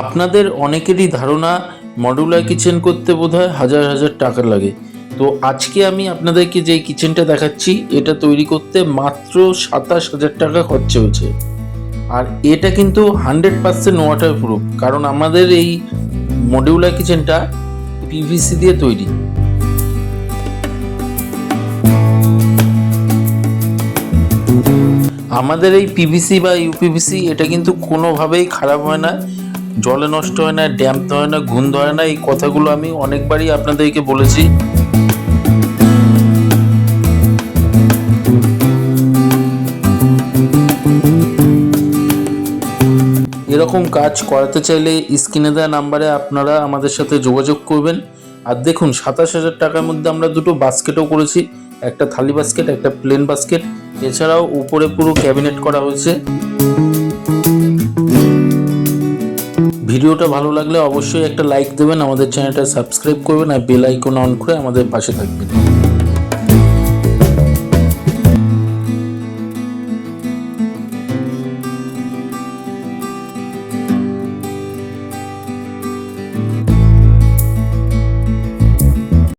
আপনাদের অনেকেরই ধারণা মডুলার কিচেন করতে বোধহয় হাজার হাজার টাকা লাগে। তো আজকে আমি আপনাদেরকে যেই কিচেনটা দেখাচ্ছি এটা তৈরি করতে মাত্র 27,000 টাকা খরচা হয়েছে। আর এটা কিন্তু 100% ওয়াটার প্রুফ, কারণ আমাদের এই মডিউলার কিচেনটা পিভিসি দিয়ে তৈরি। আমাদের এই পিভিসি বা ইউপিভিসি এটা কিন্তু কোনোভাবেই খারাপ হয় না, জলে নষ্ট হয় না, ড্যাম্প হয় না, গন্ধ হয় না। এই কথাগুলো আমি অনেকবারই আপনাদেরকে বলেছি। এরকম কাজ করাতে চাইলে স্ক্রিনে দেওয়া নাম্বারে আপনারা আমাদের সাথে যোগাযোগ করবেন। আর দেখুন 27,000 টাকার মধ্যে আমরা দুটো বাস্কেটও করেছি, একটা থালি বাস্কেট, একটা প্লেন বাস্কেট। এছাড়াও উপরে পুরো ক্যাবিনেট করা হয়েছে। ভিডিওটা ভালো লাগলে অবশ্যই একটা লাইক দেবেন, আমাদের চ্যানেলটা সাবস্ক্রাইব করবেন আর বেল আইকন অন করে আমাদের পাশে থাকবেন।